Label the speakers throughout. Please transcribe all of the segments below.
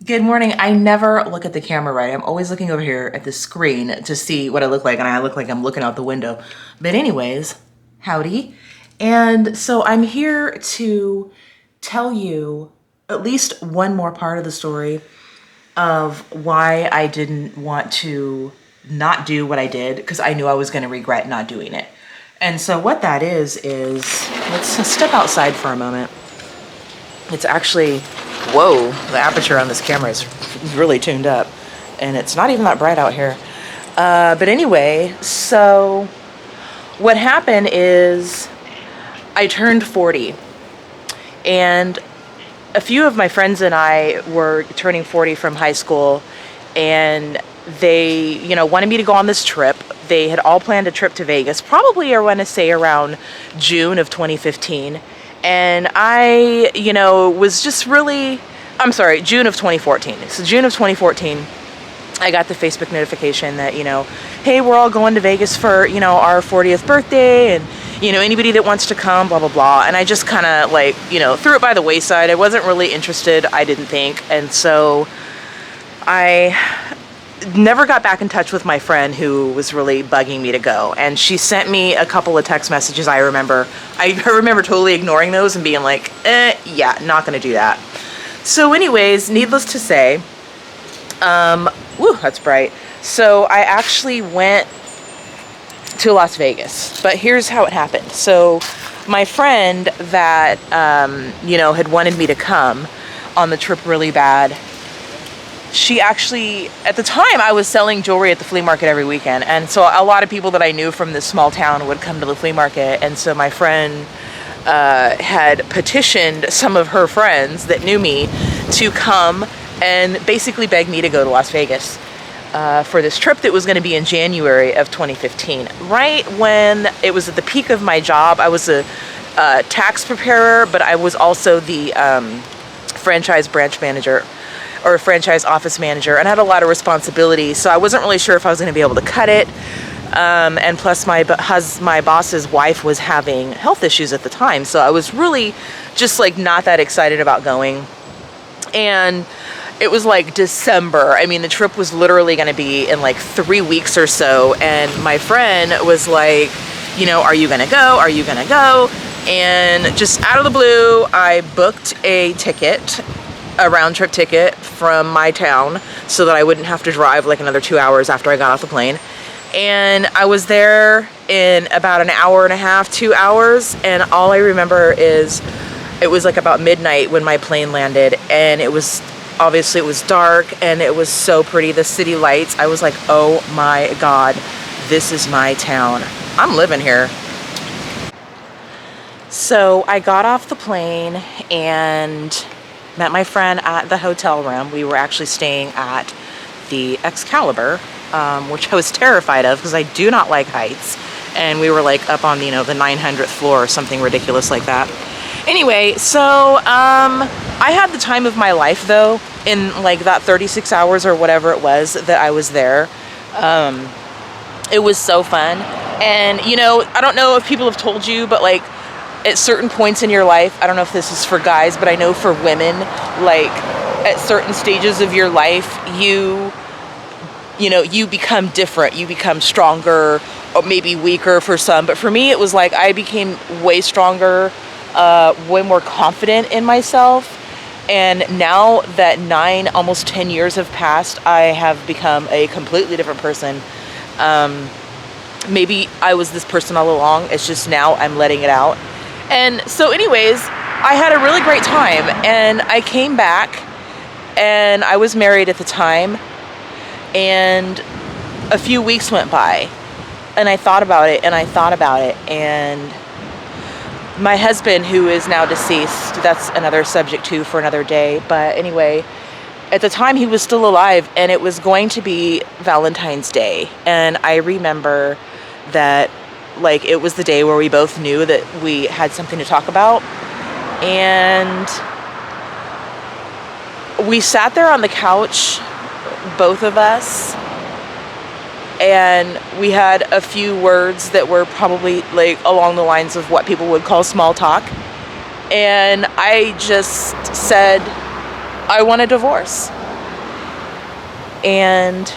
Speaker 1: Good morning. I never look at the camera right. I'm always looking over here at the screen to see what I look like, and I look like I'm looking out the window. But anyways, howdy. And so I'm here to tell you at least one more part of the story of why I didn't want to not do what I did, because I knew I was going to regret not doing it. And so what that is let's step outside for a moment. It's actually, whoa, the aperture on this camera is really tuned up, and it's not even that bright out here. But anyway, so what happened is I turned 40, and a few of my friends and I were turning 40 from high school, and they, wanted me to go on this trip. They had all planned a trip to Vegas, probably I want to say around June of 2015. And I, was just really, June of 2014. So June of 2014, I got the Facebook notification that, hey, we're all going to Vegas for, our 40th birthday, and, anybody that wants to come, blah, blah, blah. And I just kind of threw it by the wayside. I wasn't really interested, I didn't think. And so I never got back in touch with my friend who was really bugging me to go, and she sent me a couple of text messages. I remember totally ignoring those and being like, yeah, not gonna do that. So anyways, needless to say, woo, that's bright. So I actually went to Las Vegas, but here's how it happened. So my friend that had wanted me to come on the trip really bad, she actually, at the time, I was selling jewelry at the flea market every weekend. And so a lot of people that I knew from this small town would come to the flea market. And so my friend had petitioned some of her friends that knew me to come and basically beg me to go to Las Vegas for this trip that was going to be in January of 2015. Right when it was at the peak of my job. I was a tax preparer, but I was also the franchise branch manager, or a franchise office manager, and I had a lot of responsibility, so I wasn't really sure if I was going to be able to cut it. And plus my boss's wife was having health issues at the time, so I was really just not that excited about going. And it was December. I mean, the trip was literally going to be in 3 weeks or so, and my friend was like, are you going to go? Are you going to go? And just out of the blue, I booked a round trip ticket from my town so that I wouldn't have to drive another 2 hours after I got off the plane. And I was there in about an hour and a half, 2 hours. And all I remember is it was about midnight when my plane landed, and it was dark, and it was so pretty. The city lights, I was like, oh my God, this is my town. I'm living here. So I got off the plane and met my friend at the hotel room. We were actually staying at the Excalibur, which I was terrified of because I do not like heights. And we were up on, the 900th floor or something ridiculous like that. Anyway, so I had the time of my life, though, in that 36 hours or whatever it was that I was there. It was so fun. And, I don't know if people have told you, but at certain points in your life, I don't know if this is for guys, but I know for women, at certain stages of your life, you become different. You become stronger, or maybe weaker for some. But for me, it was I became way stronger, way more confident in myself. And now that 9, almost 10 years have passed, I have become a completely different person. Maybe I was this person all along. It's just now I'm letting it out. And so anyways, I had a really great time, and I came back, and I was married at the time, and a few weeks went by, and I thought about it, and my husband, who is now deceased, that's another subject too for another day, but anyway, at the time he was still alive, and it was going to be Valentine's Day, and I remember that it was the day where we both knew that we had something to talk about. And we sat there on the couch, both of us, and we had a few words that were probably along the lines of what people would call small talk. And I just said, I want a divorce. And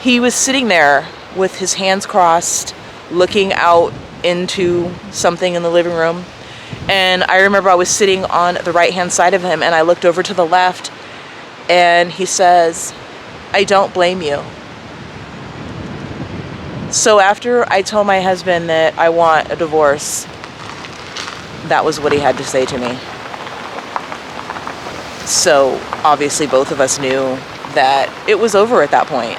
Speaker 1: he was sitting there with his hands crossed, looking out into something in the living room. And I remember I was sitting on the right-hand side of him, and I looked over to the left, and he says, "I don't blame you." So after I told my husband that I want a divorce, that was what he had to say to me. So obviously both of us knew that it was over at that point.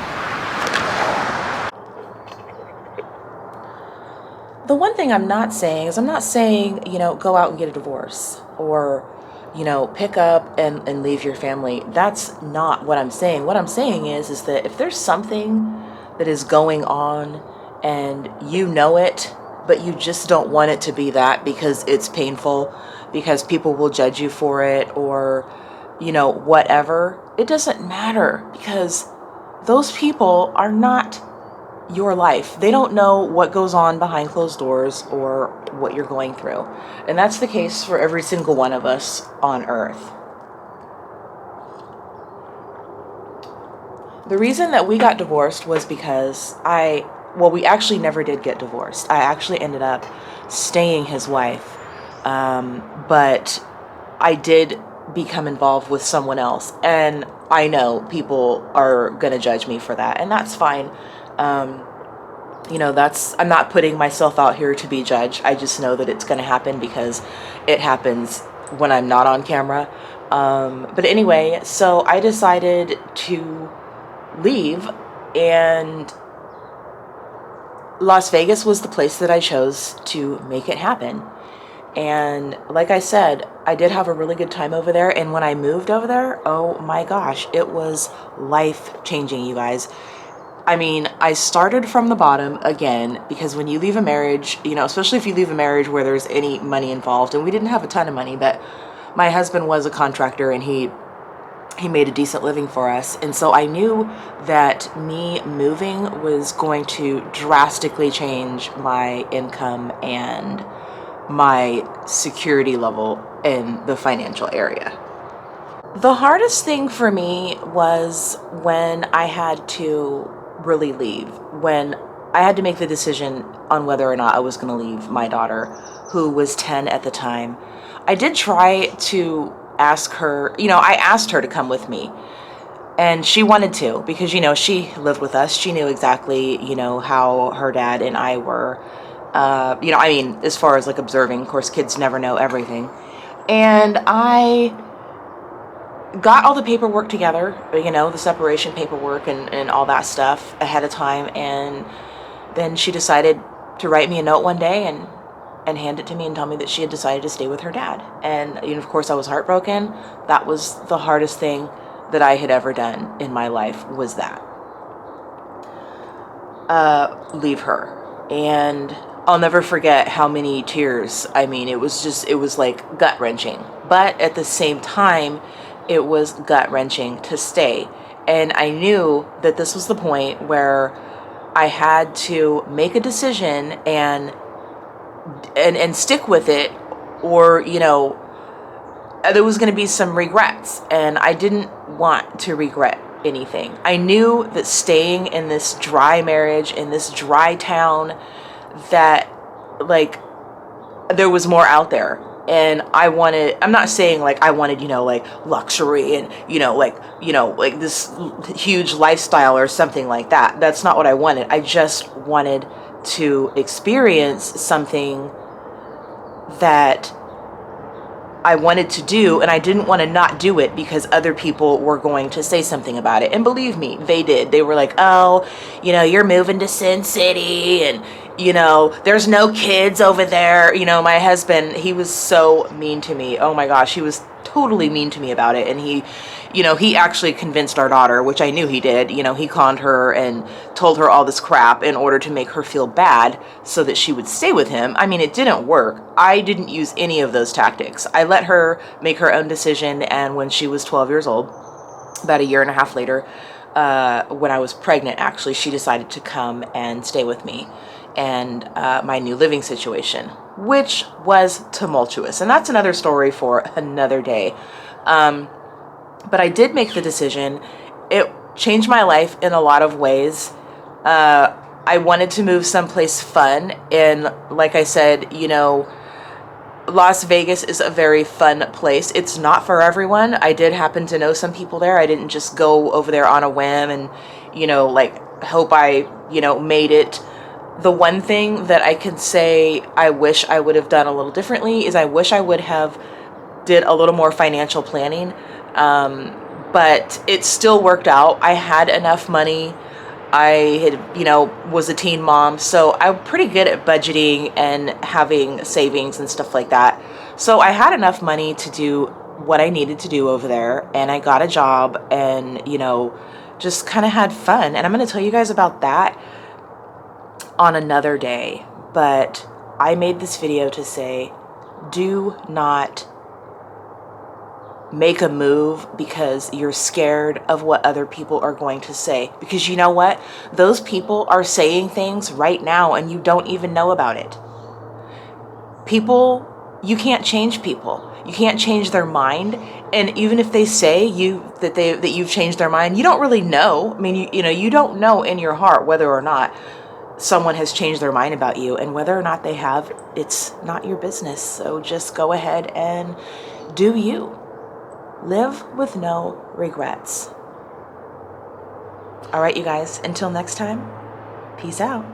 Speaker 1: The one thing I'm not saying is, I'm not saying, go out and get a divorce, or, pick up and leave your family. That's not what I'm saying. What I'm saying is that if there's something that is going on and you know it, but you just don't want it to be that because it's painful, because people will judge you for it, or, whatever, it doesn't matter, because those people are not your life. They don't know what goes on behind closed doors or what you're going through. And that's the case for every single one of us on earth. The reason that we got divorced was because we actually never did get divorced. I actually ended up staying his wife. But I did become involved with someone else. And I know people are going to judge me for that. And that's fine. I'm not putting myself out here to be judged. I just know that it's going to happen because it happens when I'm not on camera. But anyway, so I decided to leave, and Las Vegas was the place that I chose to make it happen. And like I said, I did have a really good time over there. And when I moved over there, oh my gosh, it was life-changing, you guys. I mean, I started from the bottom again, because when you leave a marriage, especially if you leave a marriage where there's any money involved, and we didn't have a ton of money, but my husband was a contractor and he made a decent living for us. And so I knew that me moving was going to drastically change my income and my security level in the financial area. The hardest thing for me was when I had to really leave, when I had to make the decision on whether or not I was going to leave my daughter, who was 10 at the time. I did try to ask her, I asked her to come with me, and she wanted to, because, she lived with us. She knew exactly, how her dad and I were, as far as like observing. Of course, kids never know everything. And I got all the paperwork together, the separation paperwork and all that stuff ahead of time. And then she decided to write me a note one day and hand it to me and tell me that she had decided to stay with her dad. And, of course, I was heartbroken. That was the hardest thing that I had ever done in my life, was that. Leave her. And I'll never forget how many tears. I mean, it was like gut-wrenching. But at the same time, it was gut-wrenching to stay. And I knew that this was the point where I had to make a decision and stick with it, or, there was going to be some regrets. And I didn't want to regret anything. I knew that staying in this dry marriage, in this dry town, that, like, there was more out there. And I'm not saying like I wanted, like luxury and, like this huge lifestyle or something like that. That's not what I wanted. I just wanted to experience something that I wanted to do, and I didn't want to not do it because other people were going to say something about it. And believe me, they did. They were like, "Oh, you're moving to Sin City, and there's no kids over there." My husband, he was so mean to me. Oh my gosh, he was totally mean to me about it. And he actually convinced our daughter, which I knew he did. He conned her and told her all this crap in order to make her feel bad so that she would stay with him. I mean, it didn't work. I didn't use any of those tactics. I let her make her own decision. And when she was 12 years old, about a year and a half later, when I was pregnant, actually, she decided to come and stay with me and my new living situation, which was tumultuous. And that's another story for another day. But I did make the decision. changed my life in a lot of ways. I wanted to move someplace fun. And like I said, you know, Las Vegas is a very fun place. It's not for everyone. I did happen to know some people there. I didn't just go over there on a whim and, you know, like hope I, you know, made it. The one thing that I can say I wish I would have done a little differently is I wish I would have did a little more financial planning. But it still worked out. I had enough money. I had, you know, was a teen mom, so I'm pretty good at budgeting and having savings and stuff like that. So I had enough money to do what I needed to do over there, and I got a job and, you know, just kind of had fun. And I'm going to tell you guys about that on another day. But I made this video to say, do not make a move because you're scared of what other people are going to say. Because you know what? Those people are saying things right now and you don't even know about it. People, you can't change people. You can't change their mind. And even if they say that you've changed their mind, you don't really know. I mean, you know, you don't know in your heart whether or not someone has changed their mind about you, and whether or not they have, it's not your business. So just go ahead and do you. Live with no regrets. All right, you guys, until next time, peace out.